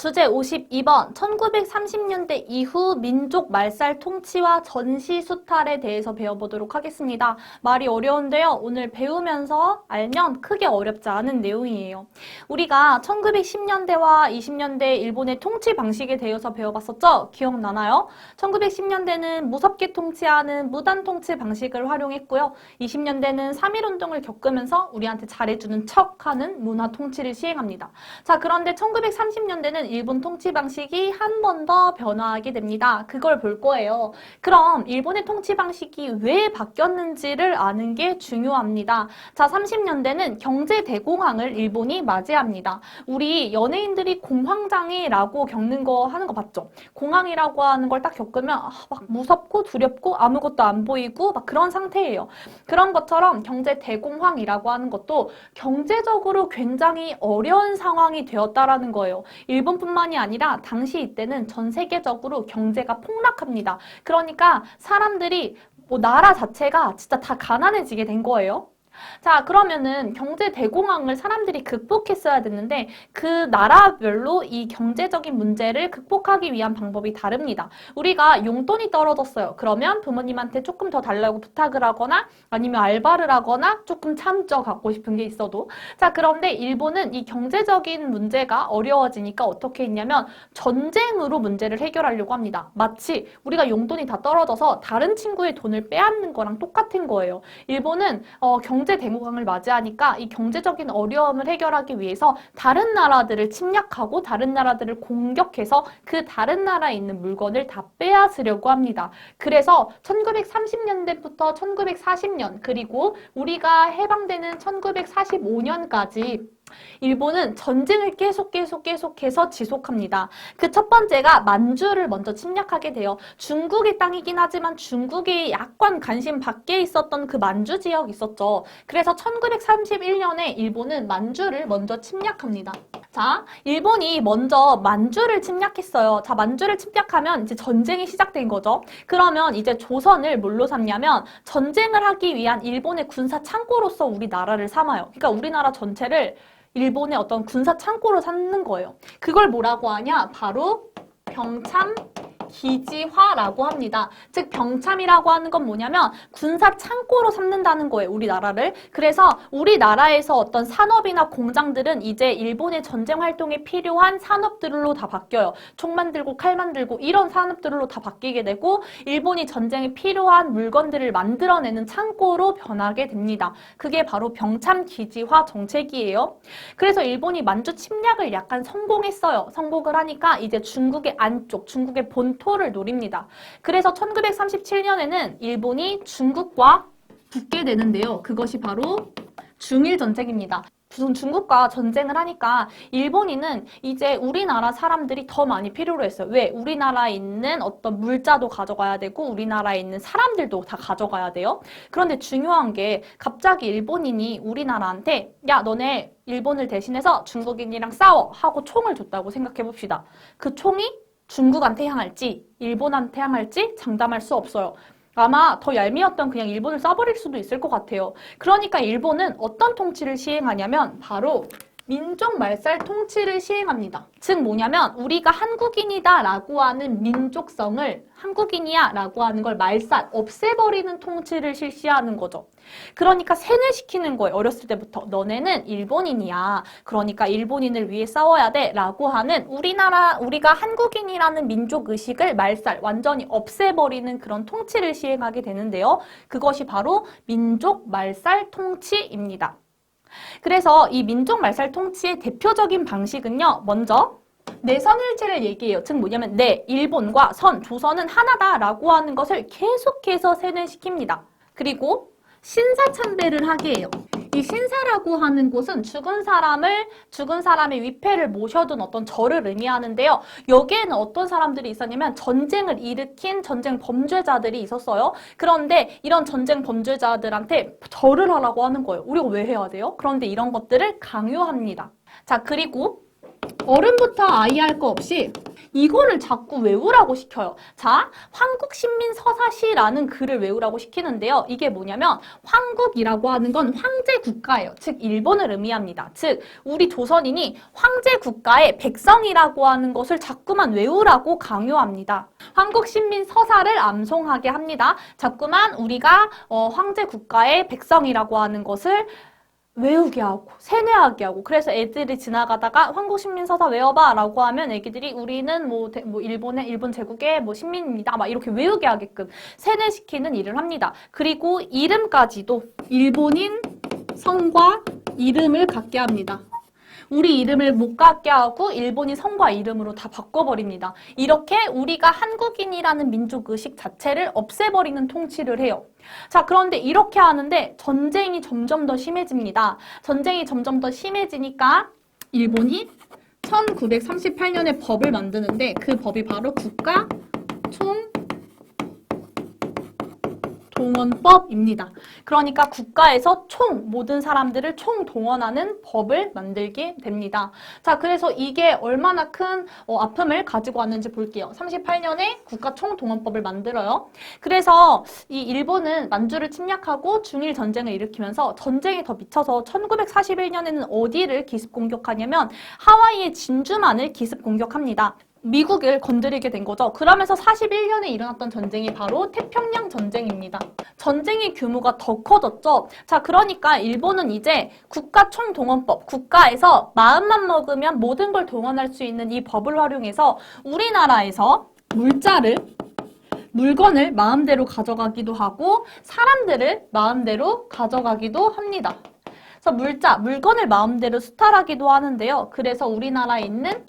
주제 52번 1930년대 이후 민족 말살 통치와 전시 수탈에 대해서 배워보도록 하겠습니다. 말이 어려운데요. 오늘 배우면서 알면 크게 어렵지 않은 내용이에요. 우리가 1910년대와 20년대 일본의 통치 방식에 대해서 배워봤었죠? 기억나나요? 1910년대는 무섭게 통치하는 무단 통치 방식을 활용했고요. 20년대는 3.1운동을 겪으면서 우리한테 잘해주는 척하는 문화 통치를 시행합니다. 자, 그런데 1930년대는 일본 통치 방식이 한 번 더 변화하게 됩니다. 그걸 볼 거예요. 그럼 일본의 통치 방식이 왜 바뀌었는지를 아는 게 중요합니다. 자, 30년대는 경제 대공황을 일본이 맞이합니다. 우리 연예인들이 공황장애라고 겪는 거 하는 거 봤죠? 공황이라고 하는 걸 딱 겪으면 막 무섭고 두렵고 아무것도 안 보이고 막 그런 상태예요. 그런 것처럼 경제 대공황이라고 하는 것도 경제적으로 굉장히 어려운 상황이 되었다라는 거예요. 일본뿐만이 아니라 당시 이때는 전 세계적으로 경제가 폭락합니다. 그러니까 사람들이 나라 자체가 진짜 다 가난해지게 된 거예요. 자, 그러면은 경제 대공황을 사람들이 극복했어야 됐는데 그 나라별로 이 경제적인 문제를 극복하기 위한 방법이 다릅니다. 우리가 용돈이 떨어졌어요. 그러면 부모님한테 조금 더 달라고 부탁을 하거나 아니면 알바를 하거나 조금 참죠. 갖고 싶은 게 있어도. 자, 그런데 일본은 이 경제적인 문제가 어려워지니까 어떻게 했냐면 전쟁으로 문제를 해결하려고 합니다. 마치 우리가 용돈이 다 떨어져서 다른 친구의 돈을 빼앗는 거랑 똑같은 거예요. 일본은 경제 대공황을 맞이하니까 이 경제적인 어려움을 해결하기 위해서 다른 나라들을 침략하고 다른 나라들을 공격해서 그 다른 나라에 있는 물건을 다 빼앗으려고 합니다. 그래서 1930년대부터 1940년 그리고 우리가 해방되는 1945년까지 일본은 전쟁을 계속해서 지속합니다. 그 첫 번째가 만주를 먼저 침략하게 돼요. 중국의 땅이긴 하지만 중국이 약간 관심 밖에 있었던 그 만주 지역이 있었죠. 그래서 1931년에 일본은 만주를 먼저 침략합니다. 자, 일본이 먼저 만주를 침략했어요. 자, 만주를 침략하면 이제 전쟁이 시작된 거죠. 그러면 이제 조선을 뭘로 삼냐면 전쟁을 하기 위한 일본의 군사 창고로서 우리나라를 삼아요. 그러니까 우리나라 전체를 일본의 어떤 군사 창고로 삼는 거예요. 그걸 뭐라고 하냐? 바로 병참 기지화라고 합니다. 즉 병참이라고 하는 건 뭐냐면 군사 창고로 삼는다는 거예요. 우리나라를. 그래서 우리나라에서 어떤 산업이나 공장들은 이제 일본의 전쟁 활동에 필요한 산업들로 다 바뀌어요. 총 만들고 칼 만들고 이런 산업들로 다 바뀌게 되고 일본이 전쟁에 필요한 물건들을 만들어내는 창고로 변하게 됩니다. 그게 바로 병참 기지화 정책이에요. 그래서 일본이 만주 침략을 약간 성공했어요. 성공을 하니까 이제 중국의 안쪽, 중국의 본토를 노립니다. 그래서 1937년에는 일본이 중국과 붙게 되는데요. 그것이 바로 중일 전쟁입니다. 중국과 전쟁을 하니까 일본인은 이제 우리나라 사람들이 더 많이 필요로 했어요. 왜? 우리나라에 있는 어떤 물자도 가져가야 되고 우리나라에 있는 사람들도 다 가져가야 돼요. 그런데 중요한 게 갑자기 일본인이 우리나라한테 야, 너네 일본을 대신해서 중국인이랑 싸워 하고 총을 줬다고 생각해 봅시다. 그 총이 중국한테 향할지 일본한테 향할지 장담할 수 없어요. 아마 더 얄미웠던 그냥 일본을 쏴버릴 수도 있을 것 같아요. 그러니까 일본은 어떤 통치를 시행하냐면 바로 민족 말살 통치를 시행합니다. 즉 뭐냐면 우리가 한국인이다 라고 하는 민족성을 한국인이야 라고 하는 걸 말살, 없애버리는 통치를 실시하는 거죠. 그러니까 세뇌시키는 거예요. 어렸을 때부터. 너네는 일본인이야. 그러니까 일본인을 위해 싸워야 돼 라고 하는 우리가 한국인이라는 민족의식을 말살, 완전히 없애버리는 그런 통치를 시행하게 되는데요. 그것이 바로 민족 말살 통치입니다. 그래서 이 민족 말살 통치의 대표적인 방식은요. 먼저 내선일체를 얘기해요. 즉 뭐냐면 일본과 조선은 하나다라고 하는 것을 계속해서 세뇌시킵니다. 그리고 신사참배를 하게 해요. 이 신사라고 하는 곳은 죽은 사람의 위패를 모셔둔 어떤 절을 의미하는데요. 여기에는 어떤 사람들이 있었냐면 전쟁을 일으킨 전쟁 범죄자들이 있었어요. 그런데 이런 전쟁 범죄자들한테 절을 하라고 하는 거예요. 우리가 왜 해야 돼요? 그런데 이런 것들을 강요합니다. 자, 그리고 어른부터 아이 할 거 없이 이거를 자꾸 외우라고 시켜요. 자, 황국신민서사시라는 글을 외우라고 시키는데요. 이게 뭐냐면 황국이라고 하는 건 황제 국가예요. 즉 일본을 의미합니다. 즉 우리 조선인이 황제 국가의 백성이라고 하는 것을 자꾸만 외우라고 강요합니다. 황국신민서사를 암송하게 합니다. 자꾸만 우리가 황제 국가의 백성이라고 하는 것을 외우게 하고 세뇌하게 하고 그래서 애들이 지나가다가 황국신민서사 외워봐 라고 하면 애기들이 우리는 일본 제국의 신민입니다 막 이렇게 외우게 하게끔 세뇌시키는 일을 합니다. 그리고 이름까지도 일본인 성과 이름을 갖게 합니다. 우리 이름을 못 갖게 하고 일본인 성과 이름으로 다 바꿔버립니다. 이렇게 우리가 한국인이라는 민족의식 자체를 없애버리는 통치를 해요. 자, 그런데 이렇게 하는데 전쟁이 점점 더 심해집니다. 전쟁이 점점 더 심해지니까 일본이 1938년에 법을 만드는데 그 법이 바로 국가총동원법입니다. 그러니까 국가에서 모든 사람들을 총동원하는 법을 만들게 됩니다. 자, 그래서 이게 얼마나 큰 아픔을 가지고 왔는지 볼게요. 38년에 국가총동원법을 만들어요. 그래서 이 일본은 만주를 침략하고 중일 전쟁을 일으키면서 전쟁이 더 미쳐서 1941년에는 어디를 기습 공격하냐면 하와이의 진주만을 기습 공격합니다. 미국을 건드리게 된 거죠. 그러면서 41년에 일어났던 전쟁이 바로 태평양 전쟁입니다. 전쟁의 규모가 더 커졌죠. 자, 그러니까 일본은 이제 국가총동원법, 국가에서 마음만 먹으면 모든 걸 동원할 수 있는 이 법을 활용해서 우리나라에서 물건을 마음대로 가져가기도 하고 사람들을 마음대로 가져가기도 합니다. 그래서 물건을 마음대로 수탈하기도 하는데요. 그래서 우리나라에 있는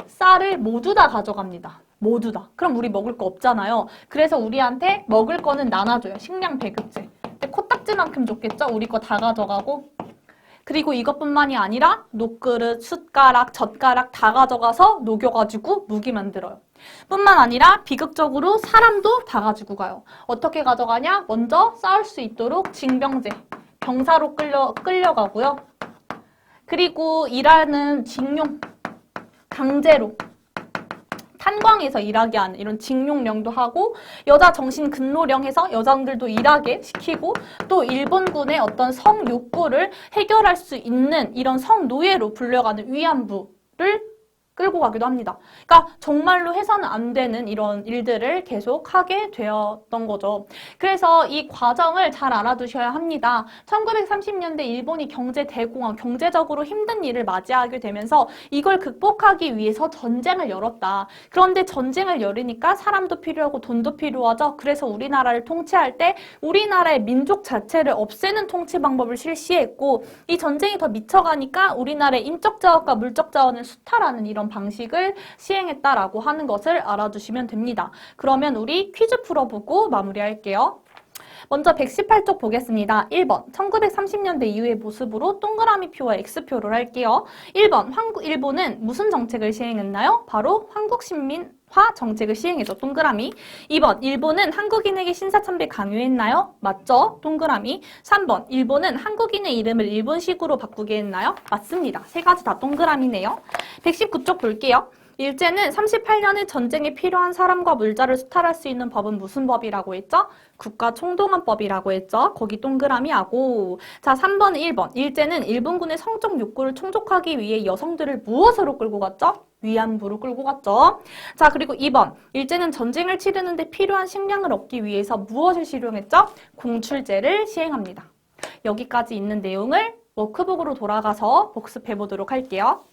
쌀을 모두 다 가져갑니다. 모두 다. 그럼 우리 먹을 거 없잖아요. 그래서 우리한테 먹을 거는 나눠줘요. 식량 배급제. 근데 코딱지만큼 줬겠죠? 우리 거 다 가져가고. 그리고 이것뿐만이 아니라 녹그릇, 숟가락, 젓가락 다 가져가서 녹여가지고 무기 만들어요. 뿐만 아니라 비극적으로 사람도 다 가지고 가요. 어떻게 가져가냐? 먼저 싸울 수 있도록 징병제, 병사로 끌려가고요. 그리고 일하는 징용, 강제로 탄광에서 일하게 하는 이런 징용령도 하고 여자 정신 근로령 해서 여성들도 일하게 시키고 또 일본군의 어떤 성 욕구를 해결할 수 있는 이런 성노예로 불려가는 위안부를 끌고 가기도 합니다. 그러니까 정말로 해서는 안 되는 이런 일들을 계속 하게 되었던 거죠. 그래서 이 과정을 잘 알아두셔야 합니다. 1930년대 일본이 경제대공황, 경제적으로 힘든 일을 맞이하게 되면서 이걸 극복하기 위해서 전쟁을 열었다. 그런데 전쟁을 열으니까 사람도 필요하고 돈도 필요하죠. 그래서 우리나라를 통치할 때 우리나라의 민족 자체를 없애는 통치 방법을 실시했고 이 전쟁이 더 미쳐가니까 우리나라의 인적 자원과 물적 자원을 수탈하는 이런 방식을 시행했다라고 하는 것을 알아두시면 됩니다. 그러면 우리 퀴즈 풀어보고 마무리할게요. 먼저 118쪽 보겠습니다. 1번, 1930년대 이후의 모습으로 동그라미 표와 X표를 할게요. 1번, 일본은 무슨 정책을 시행했나요? 바로 황국신민화 정책을 시행했죠. 동그라미. 2번, 일본은 한국인에게 신사참배 강요했나요? 맞죠? 동그라미. 3번, 일본은 한국인의 이름을 일본식으로 바꾸게 했나요? 맞습니다. 세 가지 다 동그라미네요. 119쪽 볼게요. 일제는 38년의 전쟁에 필요한 사람과 물자를 수탈할 수 있는 법은 무슨 법이라고 했죠? 국가총동원법이라고 했죠? 거기 동그라미 하고. 자, 3번, 1번. 일제는 일본군의 성적 욕구를 충족하기 위해 여성들을 무엇으로 끌고 갔죠? 위안부로 끌고 갔죠. 자, 그리고 2번. 일제는 전쟁을 치르는데 필요한 식량을 얻기 위해서 무엇을 실용했죠? 공출제를 시행합니다. 여기까지 있는 내용을 워크북으로 돌아가서 복습해 보도록 할게요.